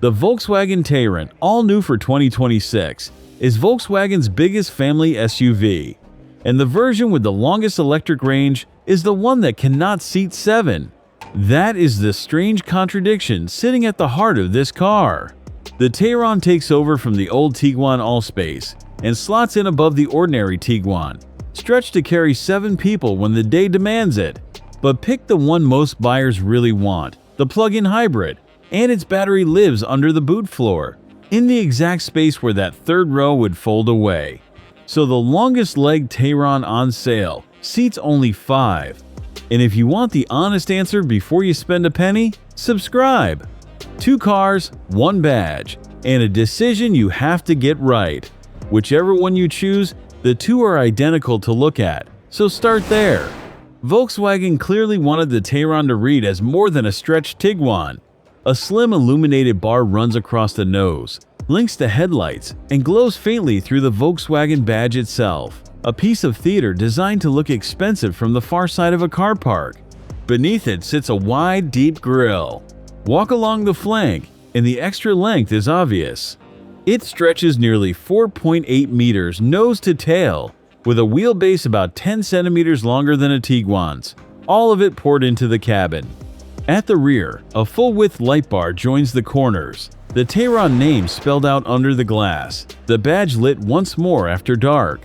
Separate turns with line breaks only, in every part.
The Volkswagen Tayron, all new for 2026, is Volkswagen's biggest family SUV, and the version with the longest electric range is the one that cannot seat 7. That is the strange contradiction sitting at the heart of this car. The Tayron takes over from the old Tiguan Allspace and slots in above the ordinary Tiguan, stretched to carry 7 people when the day demands it. But pick the one most buyers really want, the plug-in hybrid, and its battery lives under the boot floor, in the exact space where that third row would fold away. So the longest leg Tayron on sale seats only 5. And if you want the honest answer before you spend a penny, subscribe. 2 cars, 1 badge, and a decision you have to get right. Whichever one you choose, the two are identical to look at, so start there. Volkswagen clearly wanted the Tayron to read as more than a stretched Tiguan. A slim illuminated bar runs across the nose, links to headlights, and glows faintly through the Volkswagen badge itself. A piece of theater designed to look expensive from the far side of a car park. Beneath it sits a wide, deep grille. Walk along the flank, and the extra length is obvious. It stretches nearly 4.8 meters nose to tail, with a wheelbase about 10 centimeters longer than a Tiguan's, all of it poured into the cabin. At the rear, a full-width light bar joins the corners, the Tayron name spelled out under the glass, the badge lit once more after dark.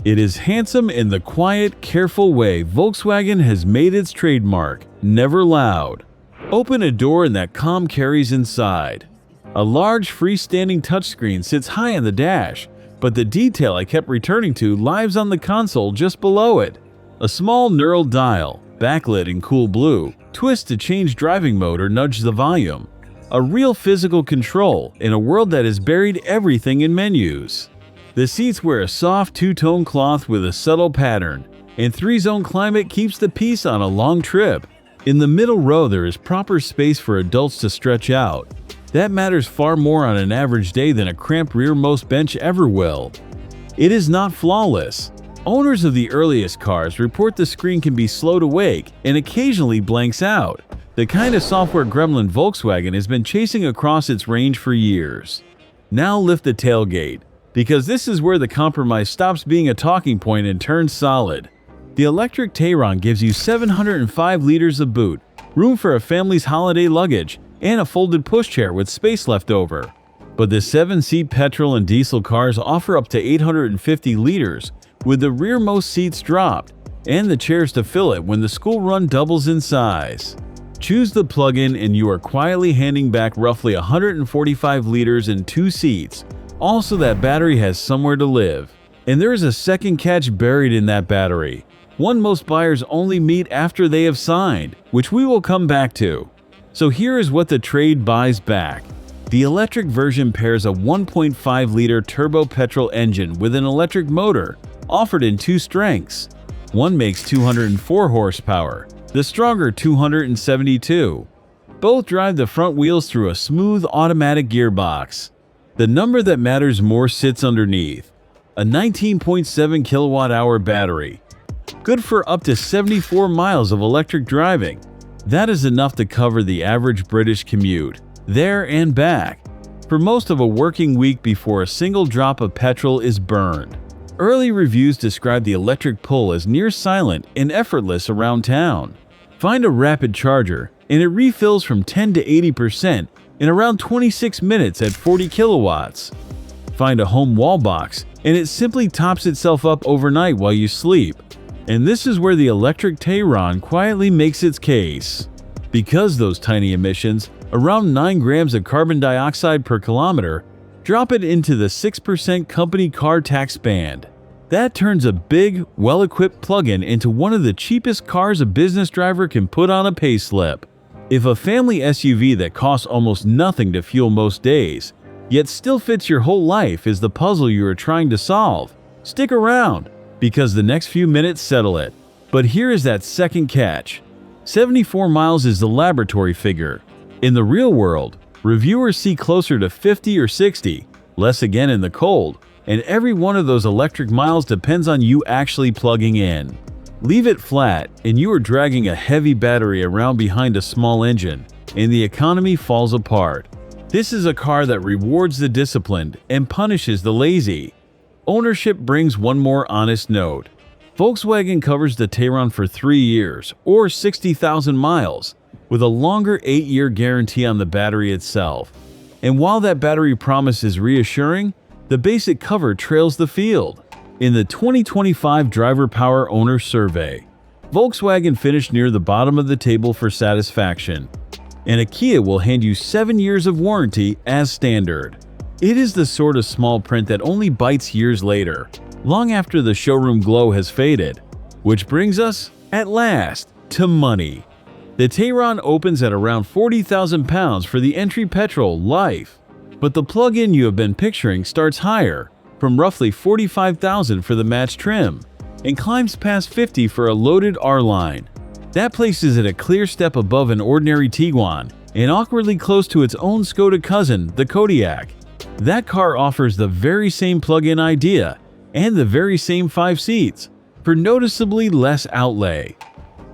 It is handsome in the quiet, careful way Volkswagen has made its trademark, never loud. Open a door and that calm carries inside. A large freestanding touchscreen sits high on the dash, but the detail I kept returning to lies on the console just below it. A small knurled dial, backlit in cool blue, twists to change driving mode or nudge the volume. A real physical control in a world that has buried everything in menus. The seats wear a soft 2-tone cloth with a subtle pattern, and 3-zone climate keeps the peace on a long trip. In the middle row there is proper space for adults to stretch out. That matters far more on an average day than a cramped rearmost bench ever will. It is not flawless. Owners of the earliest cars report the screen can be slow to wake and occasionally blanks out, the kind of software gremlin Volkswagen has been chasing across its range for years. Now lift the tailgate, because this is where the compromise stops being a talking point and turns solid. The electric Tayron gives you 705 liters of boot, room for a family's holiday luggage, and a folded pushchair with space left over. But the 7-seat petrol and diesel cars offer up to 850 liters, with the rearmost seats dropped, and the chairs to fill it when the school run doubles in size. Choose the plug-in and you are quietly handing back roughly 145 liters in 2 seats. Also, that battery has somewhere to live. And there is a second catch buried in that battery, one most buyers only meet after they have signed, which we will come back to. So here is what the trade buys back. The electric version pairs a 1.5-liter turbo petrol engine with an electric motor, offered in 2 strengths. One makes 204 horsepower, the stronger 272. Both drive the front wheels through a smooth automatic gearbox. The number that matters more sits underneath. A 19.7 kilowatt-hour battery, good for up to 74 miles of electric driving. That is enough to cover the average British commute, there and back, for most of a working week before a single drop of petrol is burned. Early reviews describe the electric pull as near silent and effortless around town. Find a rapid charger, and it refills from 10 to 80% in around 26 minutes at 40 kilowatts. Find a home wall box, and it simply tops itself up overnight while you sleep. And this is where the electric Tayron quietly makes its case. Because those tiny emissions, around 9 grams of carbon dioxide per kilometer, drop it into the 6% company car tax band. That turns a big, well-equipped plug-in into one of the cheapest cars a business driver can put on a payslip. If a family SUV that costs almost nothing to fuel most days, yet still fits your whole life is the puzzle you are trying to solve, stick around, because the next few minutes settle it. But here is that second catch. 74 miles is the laboratory figure. In the real world, reviewers see closer to 50 or 60, less again in the cold, and every one of those electric miles depends on you actually plugging in. Leave it flat, and you are dragging a heavy battery around behind a small engine, and the economy falls apart. This is a car that rewards the disciplined and punishes the lazy. Ownership brings one more honest note. Volkswagen covers the Tayron for 3 years, or 60,000 miles, with a longer 8-year guarantee on the battery itself. And while that battery promise is reassuring, the basic cover trails the field. In the 2025 Driver Power Owner Survey, Volkswagen finished near the bottom of the table for satisfaction, and a Kia will hand you 7 years of warranty as standard. It is the sort of small print that only bites years later, long after the showroom glow has faded. Which brings us, at last, to money. The Tayron opens at around £40,000 for the entry petrol Life, but the plug-in you have been picturing starts higher, from roughly $45,000 for the match trim, and climbs past $50,000 for a loaded R-Line. That places it a clear step above an ordinary Tiguan, and awkwardly close to its own Skoda cousin, the Kodiaq. That car offers the very same plug-in idea, and the very same 5 seats, for noticeably less outlay.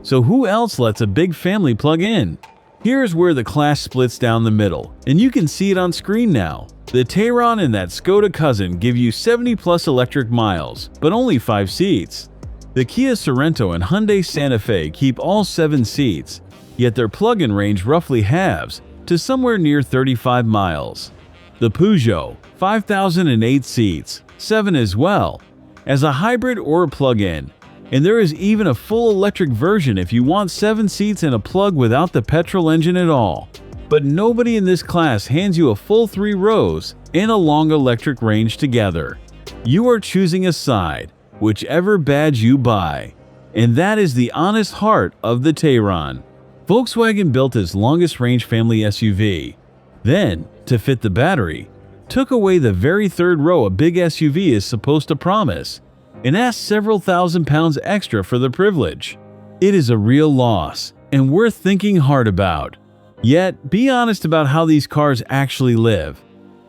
So who else lets a big family plug in? Here's where the class splits down the middle, and you can see it on screen now. The Tayron and that Skoda cousin give you 70+ electric miles, but only 5 seats. The Kia Sorento and Hyundai Santa Fe keep all 7 seats, yet their plug-in range roughly halves to somewhere near 35 miles. The Peugeot, 5,008 seats, 7 as well, as a hybrid or a plug-in. And there is even a full electric version if you want 7 seats and a plug without the petrol engine at all. But nobody in this class hands you a full 3 rows and a long electric range together. You are choosing a side, whichever badge you buy. And that is the honest heart of the Tayron. Volkswagen built its longest range family SUV. Then, to fit the battery, took away the very 3rd row a big SUV is supposed to promise, and asked several £1,000s extra for the privilege. It is a real loss, and worth thinking hard about. Yet, be honest about how these cars actually live.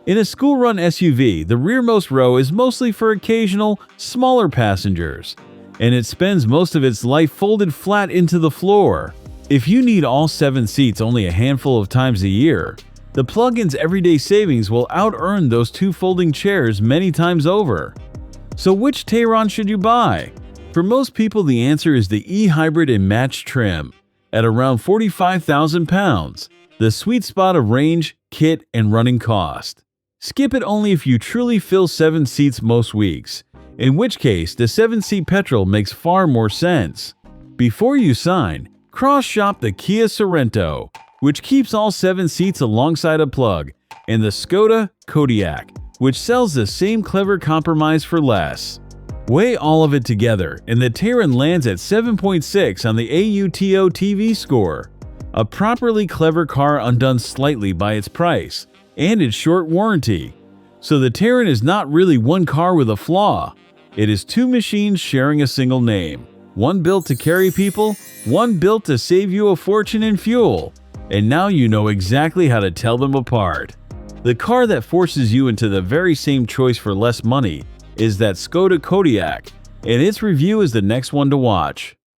In a school-run SUV, the rearmost row is mostly for occasional, smaller passengers, and it spends most of its life folded flat into the floor. If you need all 7 seats only a handful of times a year, the plug-in's everyday savings will out-earn those 2 folding chairs many times over. So which Tayron should you buy? For most people, the answer is the eHybrid in match trim, at around £45,000, the sweet spot of range, kit, and running cost. Skip it only if you truly fill 7 seats most weeks, in which case the 7-seat petrol makes far more sense. Before you sign, cross-shop the Kia Sorento, which keeps all 7 seats alongside a plug, and the Skoda Kodiaq, which sells the same clever compromise for less. Weigh all of it together, and the Tayron lands at 7.6 on the AUTO TV score. A properly clever car undone slightly by its price and its short warranty. So the Tayron is not really one car with a flaw. It is 2 machines sharing a single name. One built to carry people, one built to save you a fortune in fuel. And now you know exactly how to tell them apart. The car that forces you into the very same choice for less money is that Skoda Kodiaq, and its review is the next one to watch.